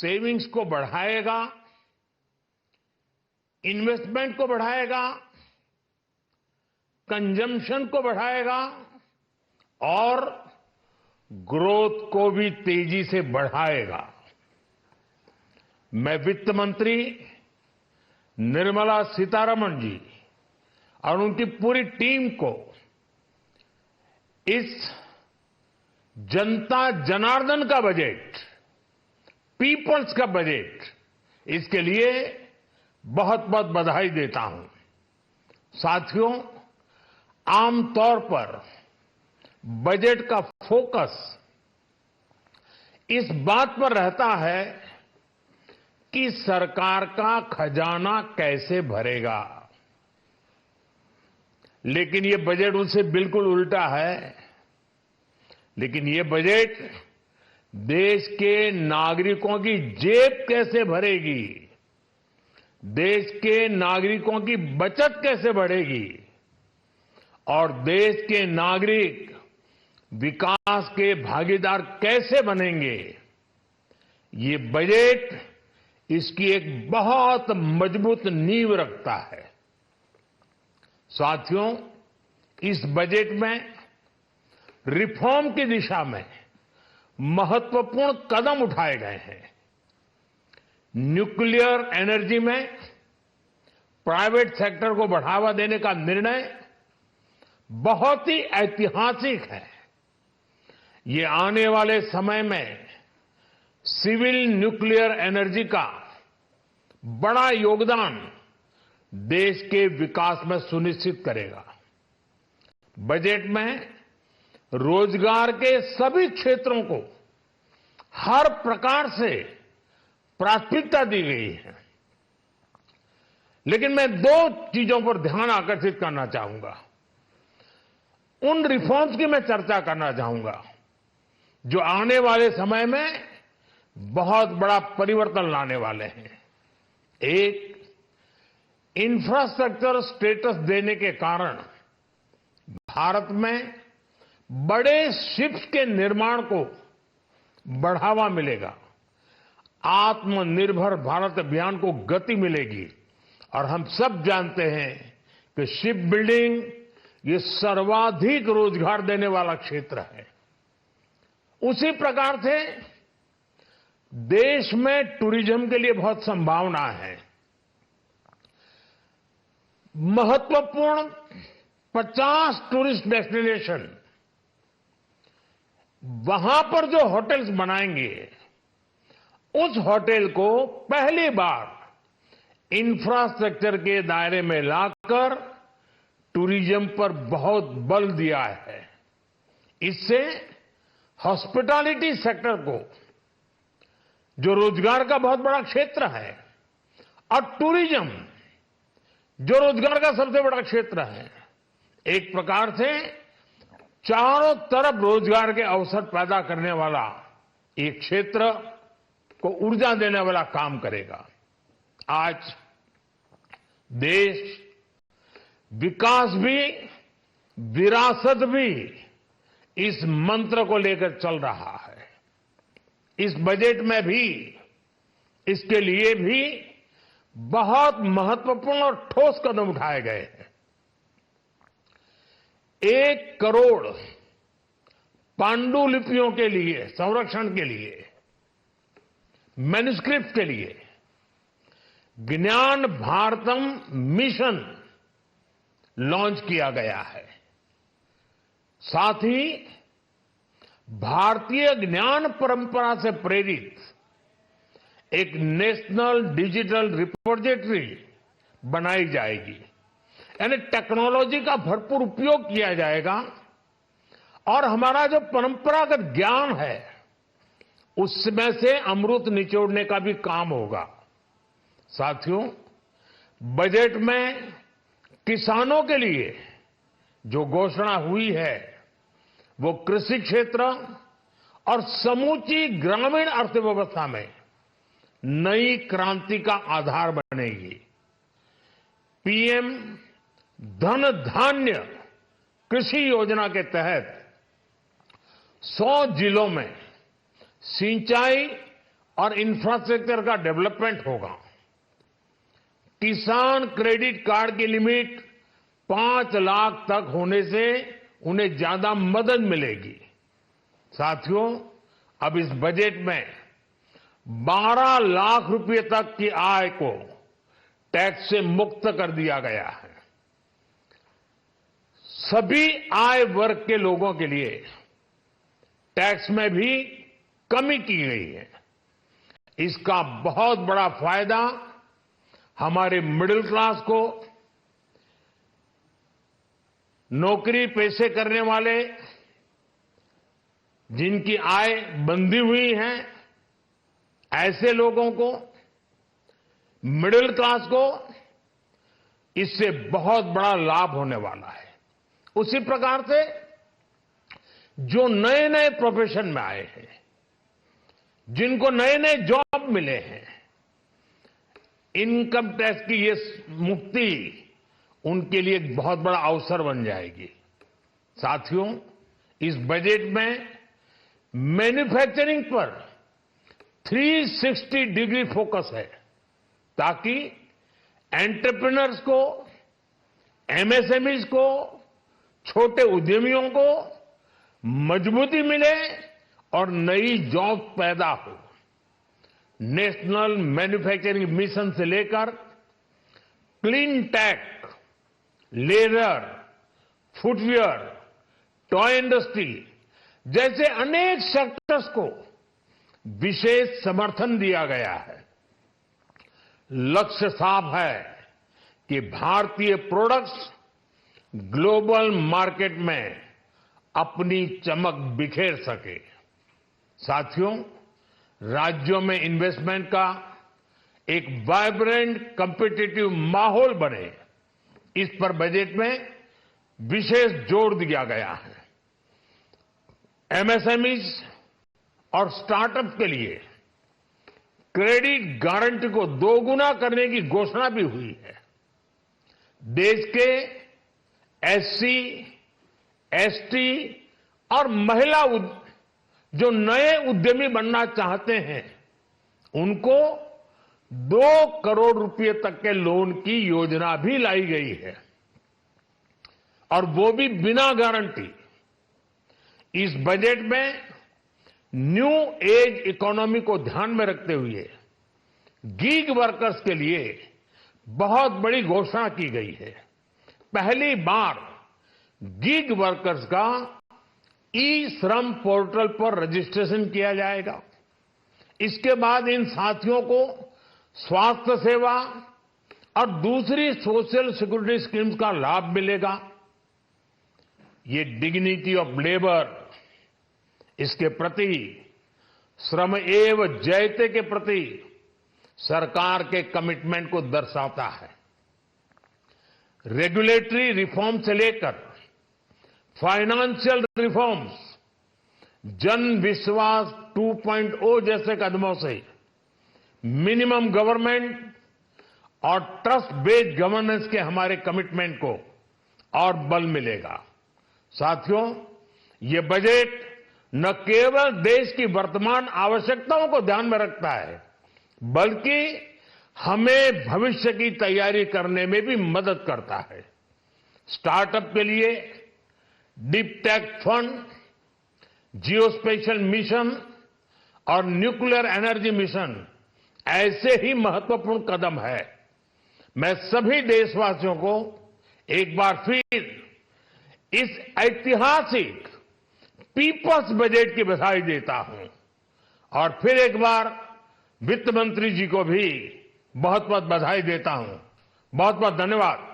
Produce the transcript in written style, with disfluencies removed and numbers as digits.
Savings को बढ़ाएगा, investment को बढ़ाएगा, कंजम्पशन को बढ़ाएगा और ग्रोथ को भी तेजी से बढ़ाएगा। मैं वित्त मंत्री निर्मला सीतारमण जी और उनकी पूरी टीम को इस जनता जनार्दन का बजट, पीपल्स का बजट, इसके लिए बहुत बहुत बधाई देता हूं। साथियों, आमतौर पर बजट का फोकस इस बात पर रहता है कि सरकार का खजाना कैसे भरेगा, लेकिन ये बजट उससे बिल्कुल उल्टा है। लेकिन ये बजट देश के नागरिकों की जेब कैसे भरेगी, देश के नागरिकों की बचत कैसे बढ़ेगी और देश के नागरिक विकास के भागीदार कैसे बनेंगे, ये बजट इसकी एक बहुत मजबूत नींव रखता है। साथियों, इस बजट में रिफॉर्म की दिशा में महत्वपूर्ण कदम उठाए गए हैं। न्यूक्लियर एनर्जी में प्राइवेट सेक्टर को बढ़ावा देने का निर्णय बहुत ही ऐतिहासिक है। ये आने वाले समय में सिविल न्यूक्लियर एनर्जी का बड़ा योगदान देश के विकास में सुनिश्चित करेगा। बजट में रोजगार के सभी क्षेत्रों को हर प्रकार से प्राथमिकता दी गई है। लेकिन मैं दो चीजों पर ध्यान आकर्षित करना चाहूंगा। उन रिफॉर्म्स की मैं चर्चा करना चाहूंगा जो आने वाले समय में बहुत बड़ा परिवर्तन लाने वाले हैं। एक, इंफ्रास्ट्रक्चर स्टेटस देने के कारण भारत में बड़े शिप्स के निर्माण को बढ़ावा मिलेगा, आत्मनिर्भर भारत अभियान को गति मिलेगी। और हम सब जानते हैं कि शिप बिल्डिंग ये सर्वाधिक रोजगार देने वाला क्षेत्र है। उसी प्रकार से देश में टूरिज्म के लिए बहुत संभावना है। महत्वपूर्ण 50 टूरिस्ट डेस्टिनेशन, वहां पर जो होटल्स बनाएंगे, उस होटल को पहली बार इंफ्रास्ट्रक्चर के दायरे में लाकर टूरिज्म पर बहुत बल दिया है। इससे हॉस्पिटैलिटी सेक्टर को, जो रोजगार का बहुत बड़ा क्षेत्र है, और टूरिज्म जो रोजगार का सबसे बड़ा क्षेत्र है, एक प्रकार से चारों तरफ रोजगार के अवसर पैदा करने वाला एक क्षेत्र को ऊर्जा देने वाला काम करेगा। आज देश विकास भी, विरासत भी इस मंत्र को लेकर चल रहा है। इस बजट में भी इसके लिए भी बहुत महत्वपूर्ण और ठोस कदम उठाए गए हैं। 1 करोड़ पांडुलिपियों के लिए संरक्षण के लिए, मैन्युस्क्रिप्ट के लिए ज्ञान भारतम मिशन लॉन्च किया गया है। साथ ही भारतीय ज्ञान परंपरा से प्रेरित एक नेशनल डिजिटल रिपोजिटरी बनाई जाएगी। यानी टेक्नोलॉजी का भरपूर उपयोग किया जाएगा और हमारा जो परंपरागत ज्ञान है उसमें से अमृत निचोड़ने का भी काम होगा। साथियों, बजट में किसानों के लिए जो घोषणा हुई है वो कृषि क्षेत्र और समूची ग्रामीण अर्थव्यवस्था में नई क्रांति का आधार बनेगी। पीएम धन धान्य कृषि योजना के तहत 100 जिलों में सिंचाई और इंफ्रास्ट्रक्चर का डेवलपमेंट होगा। किसान क्रेडिट कार्ड की लिमिट 5 लाख तक होने से उन्हें ज्यादा मदद मिलेगी। साथियों, अब इस बजट में 12 लाख रुपए तक की आय को टैक्स से मुक्त कर दिया गया है। सभी आय वर्ग के लोगों के लिए टैक्स में भी कमी की गई है। इसका बहुत बड़ा फायदा हमारे मिडिल क्लास को, नौकरी पेशे करने वाले जिनकी आय बंधी हुई है, ऐसे लोगों को, मिडिल क्लास को इससे बहुत बड़ा लाभ होने वाला है। उसी प्रकार से जो नए नए प्रोफेशन में आए हैं, जिनको नए नए जॉब मिले हैं, इनकम टैक्स की ये मुक्ति उनके लिए एक बहुत बड़ा अवसर बन जाएगी। साथियों, इस बजट में मैन्युफैक्चरिंग पर 360 डिग्री फोकस है, ताकि एंटरप्रेन्योर्स को, एमएसएमईज को, छोटे उद्यमियों को मजबूती मिले और नई जॉब पैदा हो। नेशनल मैन्युफैक्चरिंग मिशन से लेकर clean tech, leather, footwear, toy industry जैसे अनेक सेक्टर्स को विशेष समर्थन दिया गया है। लक्ष्य साफ है कि भारतीय प्रोडक्ट्स ग्लोबल मार्केट में अपनी चमक बिखेर सके। साथियों, राज्यों में इन्वेस्टमेंट का एक वाइब्रेंट कॉम्पिटिटिव माहौल बने, इस पर बजट में विशेष जोर दिया गया है। एमएसएमईज और स्टार्टअप के लिए क्रेडिट गारंटी को दोगुना करने की घोषणा भी हुई है। देश के एससी, एसटी और महिला जो नए उद्यमी बनना चाहते हैं, उनको 2 करोड़ रुपए तक के लोन की योजना भी लाई गई है, और वो भी बिना गारंटी। इस बजट में न्यू एज इकोनॉमी को ध्यान में रखते हुए गीग वर्कर्स के लिए बहुत बड़ी घोषणा की गई है। पहली बार गीग वर्कर्स का ई श्रम पोर्टल पर रजिस्ट्रेशन किया जाएगा। इसके बाद इन साथियों को स्वास्थ्य सेवा और दूसरी सोशल सिक्योरिटी स्कीम्स का लाभ मिलेगा। ये डिग्निटी ऑफ लेबर, इसके प्रति, श्रम एव जयते के प्रति सरकार के कमिटमेंट को दर्शाता है। रेगुलेटरी रिफॉर्म से लेकर फाइनेंशियल रिफॉर्म्स, जन विश्वास 2.0 जैसे कदमों से मिनिमम गवर्नमेंट और ट्रस्ट बेस्ड गवर्नेंस के हमारे कमिटमेंट को और बल मिलेगा। साथियों, ये बजट न केवल देश की वर्तमान आवश्यकताओं को ध्यान में रखता है, बल्कि हमें भविष्य की तैयारी करने में भी मदद करता है। स्टार्टअप के लिए deep tech fund, geospatial mission और न्यूक्लियर एनर्जी मिशन ऐसे ही महत्वपूर्ण कदम है। मैं सभी देशवासियों को एक बार फिर इस ऐतिहासिक पीपल्स बजट की बधाई देता हूं, और फिर एक बार वित्त मंत्री जी को भी बहुत बहुत बधाई देता हूं। बहुत बहुत धन्यवाद।